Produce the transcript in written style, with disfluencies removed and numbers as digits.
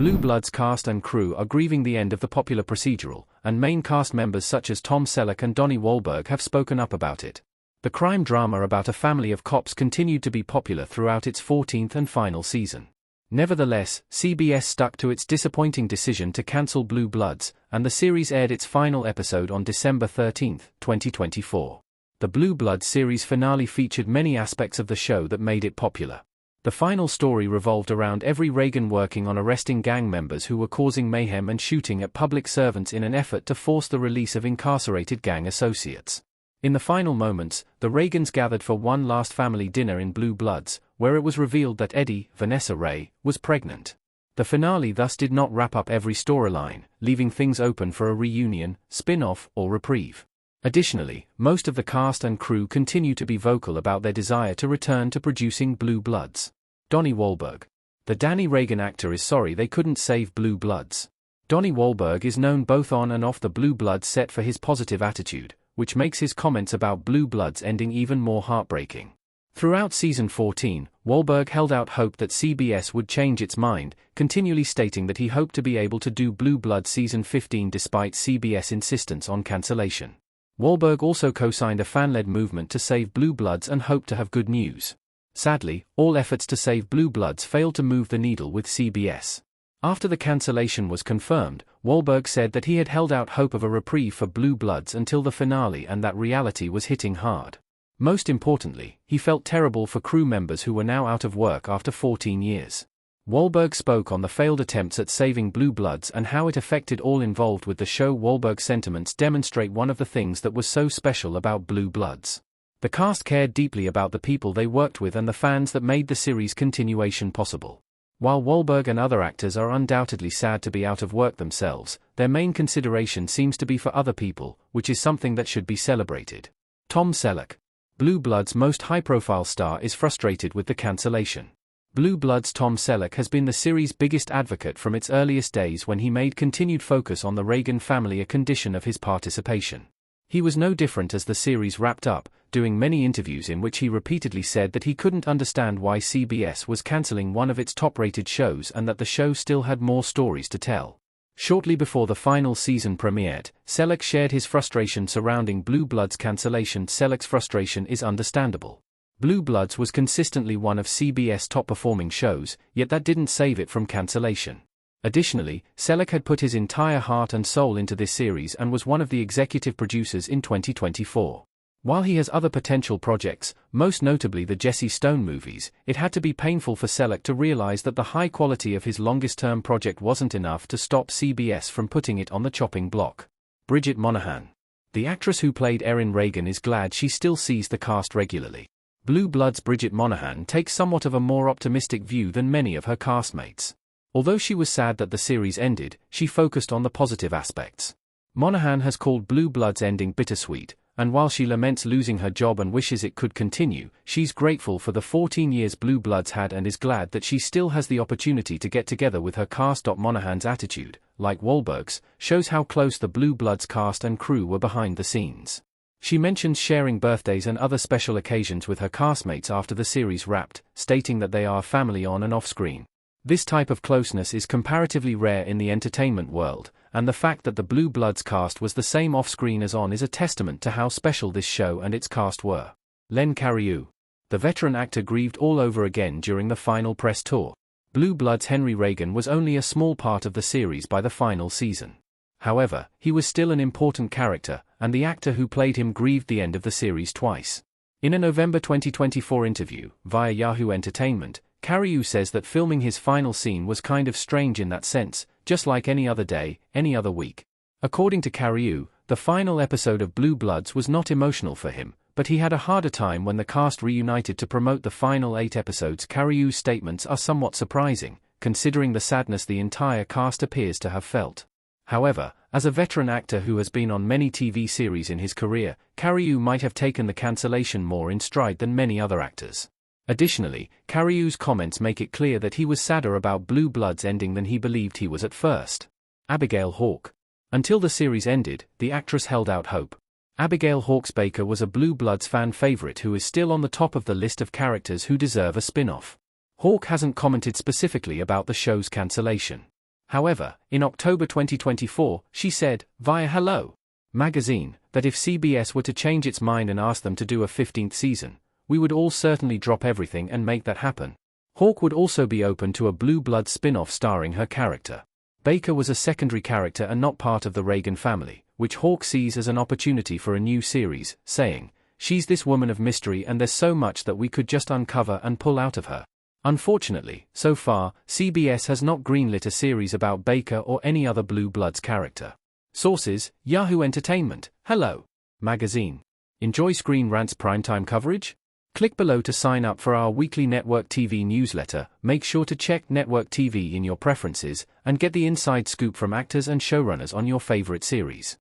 Blue Bloods cast and crew are grieving the end of the popular procedural, and main cast members such as Tom Selleck and Donnie Wahlberg have spoken up about it. The crime drama about a family of cops continued to be popular throughout its 14th and final season. Nevertheless, CBS stuck to its disappointing decision to cancel Blue Bloods, and the series aired its final episode on December 13, 2024. The Blue Bloods series finale featured many aspects of the show that made it popular. The final story revolved around every Reagan working on arresting gang members who were causing mayhem and shooting at public servants in an effort to force the release of incarcerated gang associates. In the final moments, the Reagans gathered for one last family dinner in Blue Bloods, where it was revealed that Eddie, Vanessa Ray, was pregnant. The finale thus did not wrap up every storyline, leaving things open for a reunion, spin-off, or reprieve. Additionally, most of the cast and crew continue to be vocal about their desire to return to producing Blue Bloods. Donnie Wahlberg. The Danny Reagan actor is sorry they couldn't save Blue Bloods. Donnie Wahlberg is known both on and off the Blue Bloods set for his positive attitude, which makes his comments about Blue Bloods ending even more heartbreaking. Throughout season 14, Wahlberg held out hope that CBS would change its mind, continually stating that he hoped to be able to do Blue Bloods season 15 despite CBS insistence on cancellation. Wahlberg also co-signed a fan-led movement to save Blue Bloods and hoped to have good news. Sadly, all efforts to save Blue Bloods failed to move the needle with CBS. After the cancellation was confirmed, Wahlberg said that he had held out hope of a reprieve for Blue Bloods until the finale and that reality was hitting hard. Most importantly, he felt terrible for crew members who were now out of work after 14 years. Wahlberg spoke on the failed attempts at saving Blue Bloods and how it affected all involved with the show. Wahlberg's sentiments demonstrate one of the things that was so special about Blue Bloods. The cast cared deeply about the people they worked with and the fans that made the series' continuation possible. While Wahlberg and other actors are undoubtedly sad to be out of work themselves, their main consideration seems to be for other people, which is something that should be celebrated. Tom Selleck. Blue Bloods' most high-profile star is frustrated with the cancellation. Blue Bloods' Tom Selleck has been the series' biggest advocate from its earliest days when he made continued focus on the Reagan family a condition of his participation. He was no different as the series wrapped up, doing many interviews in which he repeatedly said that he couldn't understand why CBS was canceling one of its top-rated shows and that the show still had more stories to tell. Shortly before the final season premiered, Selleck shared his frustration surrounding Blue Bloods' cancellation. Selleck's frustration is understandable. Blue Bloods was consistently one of CBS' top-performing shows, yet that didn't save it from cancellation. Additionally, Selleck had put his entire heart and soul into this series and was one of the executive producers in 2024. While he has other potential projects, most notably the Jesse Stone movies, it had to be painful for Selleck to realize that the high quality of his longest-term project wasn't enough to stop CBS from putting it on the chopping block. Bridget Moynahan. The actress who played Erin Reagan is glad she still sees the cast regularly. Blue Bloods' Bridget Moynahan takes somewhat of a more optimistic view than many of her castmates. Although she was sad that the series ended, she focused on the positive aspects. Moynahan has called Blue Bloods' ending bittersweet, and while she laments losing her job and wishes it could continue, she's grateful for the 14 years Blue Bloods had and is glad that she still has the opportunity to get together with her cast. Moynahan's attitude, like Wahlberg's, shows how close the Blue Bloods cast and crew were behind the scenes. She mentions sharing birthdays and other special occasions with her castmates after the series wrapped, stating that they are family on and off screen. This type of closeness is comparatively rare in the entertainment world, and the fact that the Blue Bloods cast was the same off-screen as on is a testament to how special this show and its cast were. Len Cariou. The veteran actor grieved all over again during the final press tour. Blue Bloods' Henry Reagan was only a small part of the series by the final season. However, he was still an important character, and the actor who played him grieved the end of the series twice. In a November 2024 interview, via Yahoo Entertainment, Cariou says that filming his final scene was kind of strange in that sense, just like any other day, any other week. According to Cariou, the final episode of Blue Bloods was not emotional for him, but he had a harder time when the cast reunited to promote the final 8 episodes. Cariou's statements are somewhat surprising, considering the sadness the entire cast appears to have felt. However, as a veteran actor who has been on many TV series in his career, Cariou might have taken the cancellation more in stride than many other actors. Additionally, Cariou's comments make it clear that he was sadder about Blue Bloods ending than he believed he was at first. Abigail Hawke. Until the series ended, the actress held out hope. Abigail Hawkes Baker was a Blue Bloods fan favorite who is still on the top of the list of characters who deserve a spin-off. Hawke hasn't commented specifically about the show's cancellation. However, in October 2024, she said, via Hello magazine, that if CBS were to change its mind and ask them to do a 15th season, we would all certainly drop everything and make that happen. Hawk would also be open to a Blue Bloods spin-off starring her character. Baker was a secondary character and not part of the Reagan family, which Hawk sees as an opportunity for a new series, saying, "She's this woman of mystery and there's so much that we could just uncover and pull out of her." Unfortunately, so far, CBS has not greenlit a series about Baker or any other Blue Bloods character. Sources: Yahoo Entertainment, Hello magazine. Enjoy Screen Rant's primetime coverage? Click below to sign up for our weekly Network TV newsletter. Make sure to check Network TV in your preferences and get the inside scoop from actors and showrunners on your favorite series.